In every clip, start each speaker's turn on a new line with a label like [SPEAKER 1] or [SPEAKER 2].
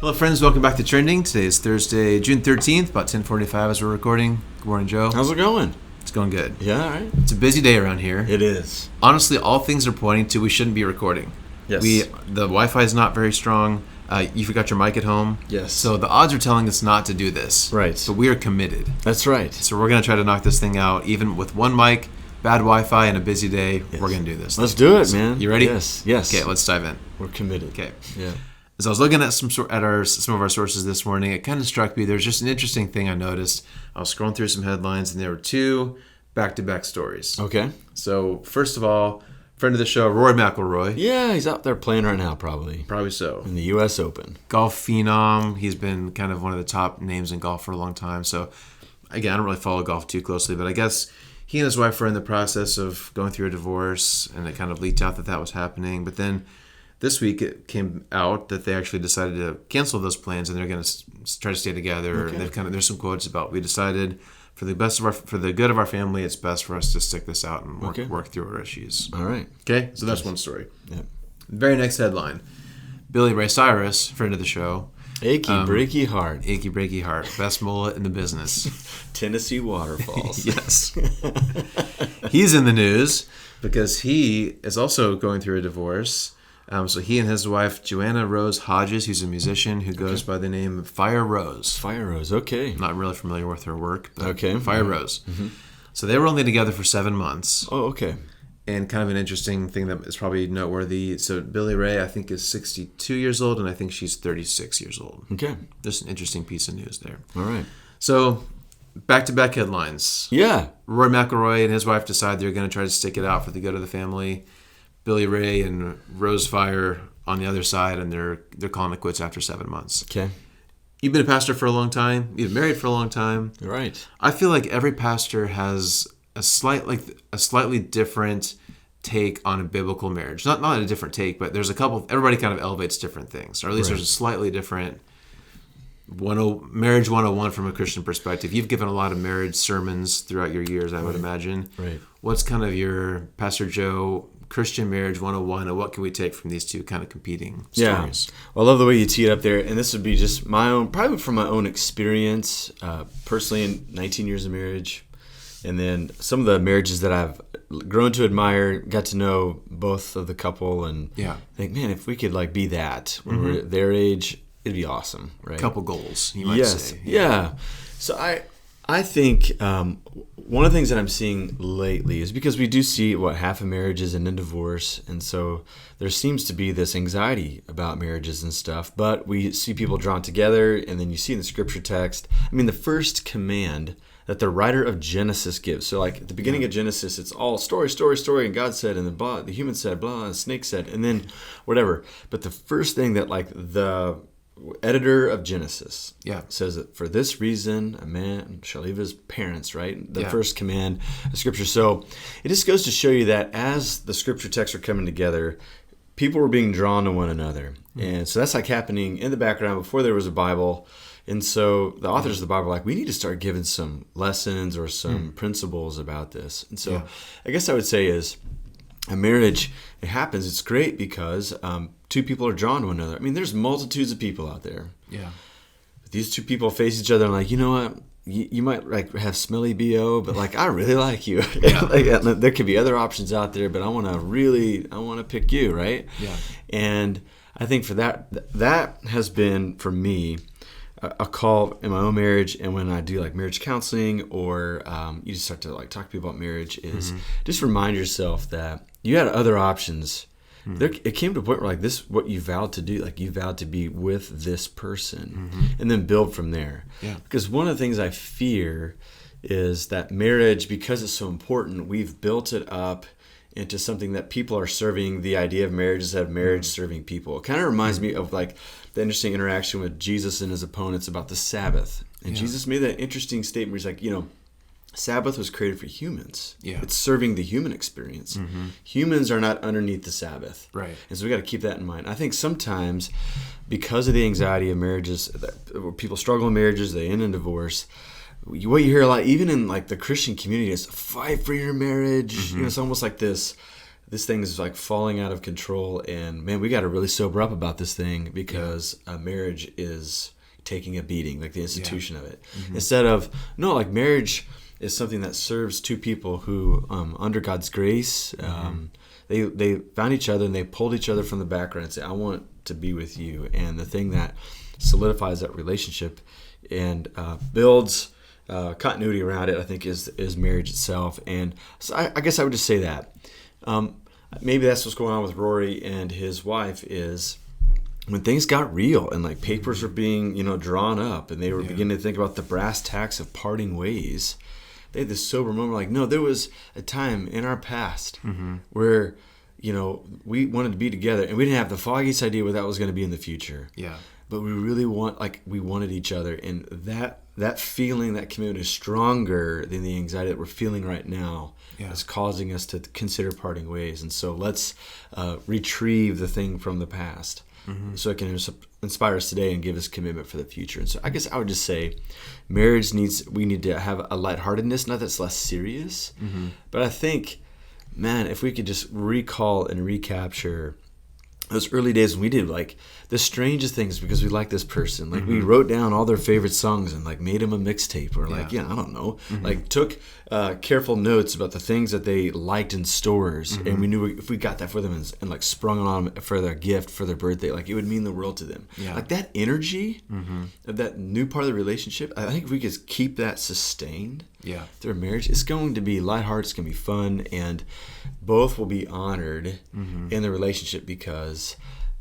[SPEAKER 1] Hello, friends. Welcome back to Trending. Today is Thursday, June 13th, about 10:45 as we're recording. Good morning, Joe.
[SPEAKER 2] How's it going?
[SPEAKER 1] It's going good.
[SPEAKER 2] Yeah, all right.
[SPEAKER 1] It's a busy day around here.
[SPEAKER 2] It is.
[SPEAKER 1] Honestly, all things are pointing to we shouldn't be recording.
[SPEAKER 2] Yes.
[SPEAKER 1] The Wi-Fi is not very strong. You forgot your mic at home.
[SPEAKER 2] Yes.
[SPEAKER 1] So the odds are telling us not to do this.
[SPEAKER 2] Right.
[SPEAKER 1] But we are committed.
[SPEAKER 2] That's right.
[SPEAKER 1] So we're going to try to knock this thing out, even with one mic, bad Wi-Fi, and a busy day.
[SPEAKER 2] Yes.
[SPEAKER 1] We're going to do this.
[SPEAKER 2] Let's do it, man.
[SPEAKER 1] You ready?
[SPEAKER 2] Yes.
[SPEAKER 1] Okay, let's dive in.
[SPEAKER 2] We're committed.
[SPEAKER 1] Okay.
[SPEAKER 2] Yeah.
[SPEAKER 1] As I was looking at some of our sources this morning, it kind of struck me. There's just an interesting thing I noticed. I was scrolling through some headlines, and there were two back-to-back stories.
[SPEAKER 2] Okay.
[SPEAKER 1] So, first of all, friend of the show, Rory McIlroy.
[SPEAKER 2] Yeah, he's out there playing right now, probably.
[SPEAKER 1] Probably so.
[SPEAKER 2] In the U.S. Open.
[SPEAKER 1] Golf phenom. He's been kind of one of the top names in golf for a long time. So, again, I don't really follow golf too closely, but I guess he and his wife were in the process of going through a divorce, and it kind of leaked out that was happening. But then this week it came out that they actually decided to cancel those plans, and they're going to try to stay together.
[SPEAKER 2] Okay.
[SPEAKER 1] And there's some quotes about, we decided for the good of our family, it's best for us to stick this out and work through our issues.
[SPEAKER 2] All right.
[SPEAKER 1] Okay, so that's one story.
[SPEAKER 2] Yeah.
[SPEAKER 1] Very next headline: Billy Ray Cyrus, friend of the show.
[SPEAKER 2] Achy, breaky heart.
[SPEAKER 1] Achy breaky heart. Best mullet in the business.
[SPEAKER 2] Tennessee waterfalls.
[SPEAKER 1] Yes. He's in the news because he is also going through a divorce. So he and his wife, Joanna Rose Hodges, who's a musician who goes by the name of Fire Rose.
[SPEAKER 2] Fire Rose, okay.
[SPEAKER 1] I'm not really familiar with her work, but
[SPEAKER 2] Okay.
[SPEAKER 1] Fire Rose. Mm-hmm. So they were only together for 7 months.
[SPEAKER 2] Oh, okay.
[SPEAKER 1] And kind of an interesting thing that is probably noteworthy. So Billy Ray, I think, is 62 years old, and I think she's 36 years old.
[SPEAKER 2] Okay.
[SPEAKER 1] Just an interesting piece of news there.
[SPEAKER 2] All right.
[SPEAKER 1] So, back-to-back headlines.
[SPEAKER 2] Yeah.
[SPEAKER 1] Rory McIlroy and his wife decide they're going to try to stick it out for the good of the family. Billy Ray and Rose Fire on the other side, and they're calling it quits after 7 months.
[SPEAKER 2] Okay.
[SPEAKER 1] You've been a pastor for a long time. You've been married for a long time.
[SPEAKER 2] Right.
[SPEAKER 1] I feel like every pastor has a slightly different take on a biblical marriage. Not a different take, but there's a couple. Everybody kind of elevates different things, or at least there's a slightly different marriage 101 from a Christian perspective. You've given a lot of marriage sermons throughout your years, I would imagine.
[SPEAKER 2] Right.
[SPEAKER 1] What's kind of your Pastor Joe Christian marriage 101, and what can we take from these two kind of competing stories?
[SPEAKER 2] Yeah. Well, I love the way you tee it up there, and this would be just my own, probably from my own experience, personally in 19 years of marriage, and then some of the marriages that I've grown to admire, got to know both of the couple, and think, man, if we could be that when we're at their age, it'd be awesome, right?
[SPEAKER 1] Couple goals, you might say.
[SPEAKER 2] Yeah. So I think one of the things that I'm seeing lately is because we do see half of marriages end in divorce, and so there seems to be this anxiety about marriages and stuff, but we see people drawn together, and then you see in the scripture text, the first command that the writer of Genesis gives. So at the beginning of Genesis, it's all story, and God said, and the human said, blah, and the snake said, and then whatever. But the first thing that the editor of Genesis says that for this reason a man shall leave his parents, right? The first command of Scripture. So it just goes to show you that as the Scripture texts are coming together, people were being drawn to one another. And so that's happening in the background before there was a Bible. And so the authors of the Bible are we need to start giving some lessons or some principles about this. And so I guess I would say is a marriage, it happens, it's great because two people are drawn to one another. There's multitudes of people out there. Yeah. These two people face each other and you know what? You might have smelly BO, but I really like you. Yeah. There could be other options out there, but I want to pick you, right? Yeah. And I think for that has been for me a call in my own marriage, and when I do marriage counseling or you just start to talk to people about marriage, is just remind yourself that you had other options. It came to a point where this what you vowed to do, you vowed to be with this person, and then build from there. Yeah. Because one of the things I fear is that marriage, because it's so important, we've built it up into something that people are serving the idea of marriage instead of marriage serving people. It kind of reminds me of the interesting interaction with Jesus and his opponents about the Sabbath. And Jesus made that interesting statement where he's Sabbath was created for humans. Yeah. It's serving the human experience. Humans are not underneath the Sabbath. Right. And so we got to keep that in mind. I think sometimes because of the anxiety of marriages, where people struggle in marriages, they end in divorce, what you hear a lot, even in the Christian community, is fight for your marriage. It's almost like this this thing is like falling out of control, and man, we got to really sober up about this thing because marriage is taking a beating, like the institution of it. Instead of, no, like marriage is something that serves two people who, under God's grace, they found each other and they pulled each other from the background and said, I want to be with you. And the thing that solidifies that relationship and builds continuity around it, I think, is marriage itself. And so I guess I would just say that. Maybe that's what's going on with Rory and his wife is when things got real and like papers were being, drawn up and they were beginning to think about the brass tacks of parting ways. They had this sober moment like, no, there was a time in our past where, we wanted to be together and we didn't have the foggiest idea what that was going to be in the future. Yeah. But we really we wanted each other. And that feeling, that commitment is stronger than the anxiety that we're feeling right now. Yeah. Is causing us to consider parting ways. And so let's retrieve the thing from the past so it can inspire us today and give us commitment for the future. And so I guess I would just say we need to have a lightheartedness, not that it's less serious, but I think, man, if we could just recall and recapture those early days when we did like the strangest things because we liked this person. Like we wrote down all their favorite songs and like made them a mixtape or like, I don't know, like took careful notes about the things that they liked in stores. And we knew if we got that for them and like sprung it on them for their gift, for their birthday, like it would mean the world to them. Yeah. Like that energy of that new part of the relationship, I think if we could keep that sustained through marriage, it's going to be lighthearted, it's going to be fun, and both will be honored in the relationship because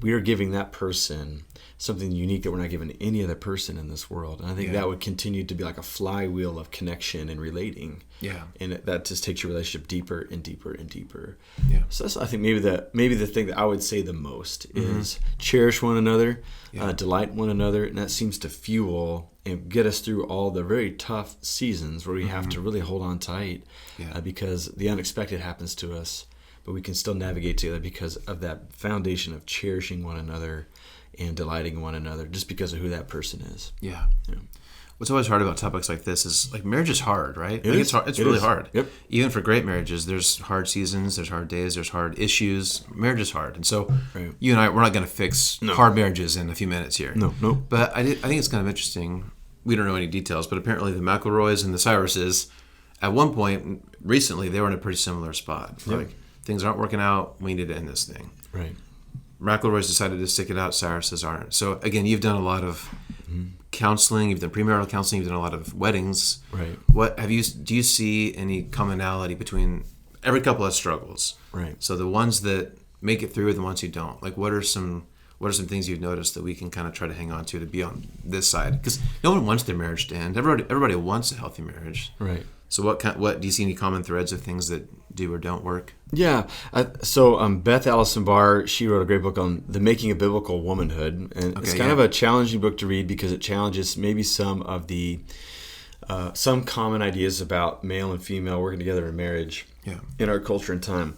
[SPEAKER 2] we are giving that person something unique that we're not giving any other person in this world. And I think that would continue to be like a flywheel of connection and relating. Yeah. And that just takes your relationship deeper and deeper and deeper. Yeah. So that's, I think, maybe the thing that I would say the most is cherish one another, delight one another, and that seems to fuel and get us through all the very tough seasons where we have to really hold on tight because the unexpected happens to us, but we can still navigate together because of that foundation of cherishing one another and delighting one another just because of who that person is. Yeah.
[SPEAKER 1] What's always hard about topics like this is like marriage is hard, right? It's hard. It's really hard. Yep. Even for great marriages, there's hard seasons, there's hard days, there's hard issues. Marriage is hard. And so you and I, we're not going to fix hard marriages in a few minutes here. No. But I think it's kind of interesting. We don't know any details, but apparently the McIlroys and the Cyruses, at one point recently, they were in a pretty similar spot. Yep. Like, things aren't working out. We need to end this thing. Right. McIlroy's decided to stick it out. Cyruses aren't. So again, you've done a lot of counseling. You've done premarital counseling. You've done a lot of weddings. Right. Do you see any commonality between every couple has struggles? Right. So the ones that make it through and the ones who don't. Like, what are some things you've noticed that we can kind of try to hang on to be on this side? Because no one wants their marriage to end. Everybody wants a healthy marriage. Right. So what do you see any common threads of things that do or don't work?
[SPEAKER 2] Yeah. So Beth Allison Barr, she wrote a great book on the making of biblical womanhood, and it's kind of a challenging book to read because it challenges maybe some of the some common ideas about male and female working together in marriage in our culture and time.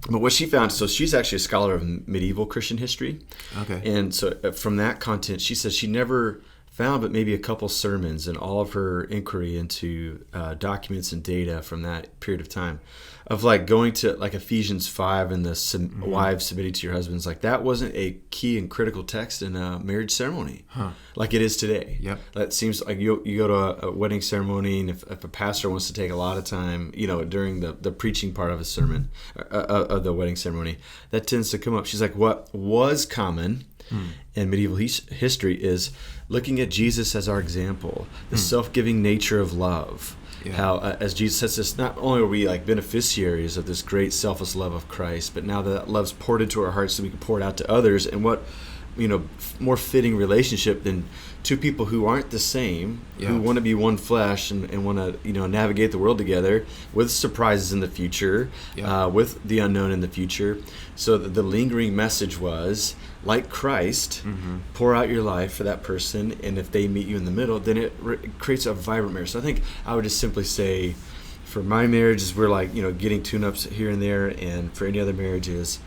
[SPEAKER 2] But what she found, so she's actually a scholar of medieval Christian history. Okay. And so from that content, she says she never found but maybe a couple sermons in all of her inquiry into documents and data from that period of time of like going to like Ephesians 5 and the wives submitting to your husbands. Like that wasn't a key and critical text in a marriage ceremony like it is today. Yep. That seems like you go to a wedding ceremony, and if a pastor wants to take a lot of time, during the preaching part of a sermon of the wedding ceremony, that tends to come up. She's like, what was common in medieval history is looking at Jesus as our example, the self-giving nature of love. Yeah. How, as Jesus says this, not only are we like beneficiaries of this great selfless love of Christ, but now that love's poured into our hearts so we can pour it out to others. And what, more fitting relationship than two people who aren't the same, who want to be one flesh and want to, navigate the world together with surprises in the future, with the unknown in the future. So the lingering message was, like Christ, pour out your life for that person, and if they meet you in the middle, then it creates a vibrant marriage. So I think I would just simply say, for my marriages, we're like, getting tune-ups here and there, and for any other marriages,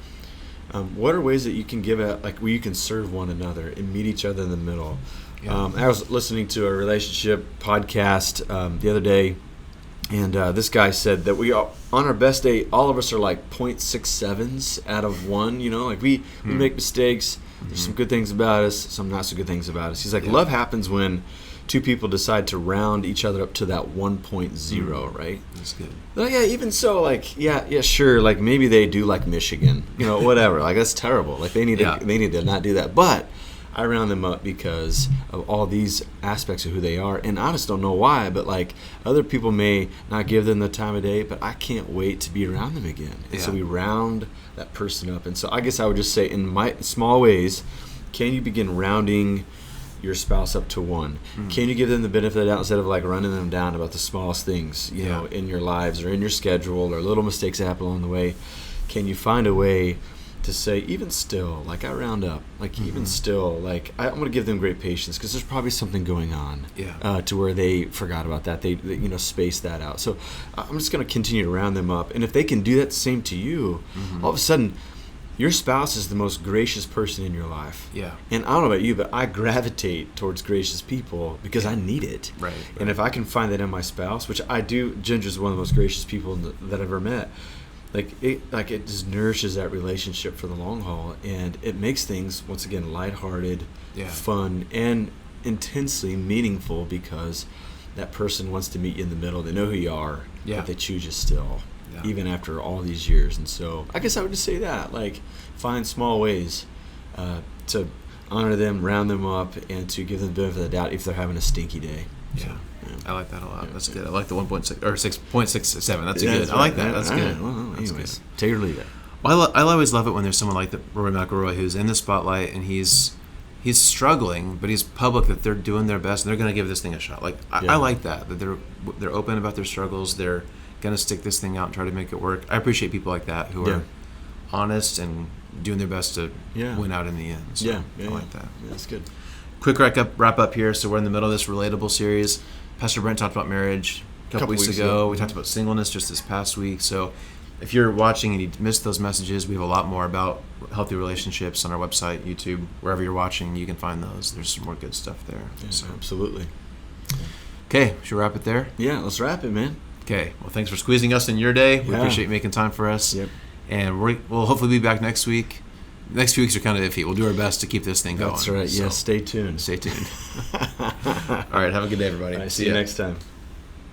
[SPEAKER 2] what are ways that you can give out, like where you can serve one another and meet each other in the middle? I was listening to a relationship podcast the other day, And this guy said that we are, on our best day, all of us are like 0.67s out of 1. You know, like we make mistakes. There's some good things about us, some not so good things about us. He's like, love happens when two people decide to round each other up to that 1.0, right?
[SPEAKER 1] That's good.
[SPEAKER 2] Well, yeah, even so, like, yeah, sure, like maybe they do like Michigan, you know, whatever. Like that's terrible. Like they need to not do that. But I round them up because of all these aspects of who they are, and I just don't know why. But like other people may not give them the time of day, but I can't wait to be around them again. And so we round that person up. And so I guess I would just say, in my small ways, can you begin rounding your spouse up to 1? Can you give them the benefit of the doubt instead of like running them down about the smallest things, you know, in your lives or in your schedule or little mistakes that happen along the way? Can you find a way to say, even still, like I round up, like even still, like I'm going to give them great patience because there's probably something going on to where they forgot about that. They you know, space that out. So I'm just going to continue to round them up. And if they can do that same to you, all of a sudden, your spouse is the most gracious person in your life. Yeah. And I don't know about you, but I gravitate towards gracious people because I need it. Right. And if I can find that in my spouse, which I do, Ginger's one of the most gracious people that I've ever met. It just nourishes that relationship for the long haul, and it makes things, once again, lighthearted, fun, and intensely meaningful because that person wants to meet you in the middle. They know who you are, but they choose you still, even after all these years. And so I guess I would just say that, like, find small ways to honor them, round them up, and to give them the benefit of the doubt if they're having a stinky day.
[SPEAKER 1] Yeah. I like that a lot. That's good. I like the 1.6 or 6.67. That's good. I like that. That's good.
[SPEAKER 2] Well, anyways, take it or leave it.
[SPEAKER 1] Well, I always love it when there's someone like Rory McIlroy who's in the spotlight and he's struggling, but he's public that they're doing their best and they're going to give this thing a shot. Like I like that they're open about their struggles. They're going to stick this thing out and try to make it work. I appreciate people like that who are honest and doing their best to win out in the end. So I like that.
[SPEAKER 2] Yeah, that's good.
[SPEAKER 1] Quick wrap up here. So we're in the middle of this relatable series. Pastor Brent talked about marriage a couple weeks ago. We talked about singleness just this past week. So if you're watching and you missed those messages, we have a lot more about healthy relationships on our website, YouTube, wherever you're watching. You can find those. There's some more good stuff there.
[SPEAKER 2] Yeah, so. Absolutely.
[SPEAKER 1] Okay, should we wrap it there?
[SPEAKER 2] Yeah, let's wrap it, man.
[SPEAKER 1] Okay. Well, thanks for squeezing us in your day. We appreciate you making time for us. Yep. And we'll hopefully be back next week. Next few weeks are kind of iffy. We'll do our best to keep this thing going.
[SPEAKER 2] That's right. So. Yeah, stay tuned.
[SPEAKER 1] Stay tuned. All right. Have a good day, everybody.
[SPEAKER 2] See you next time.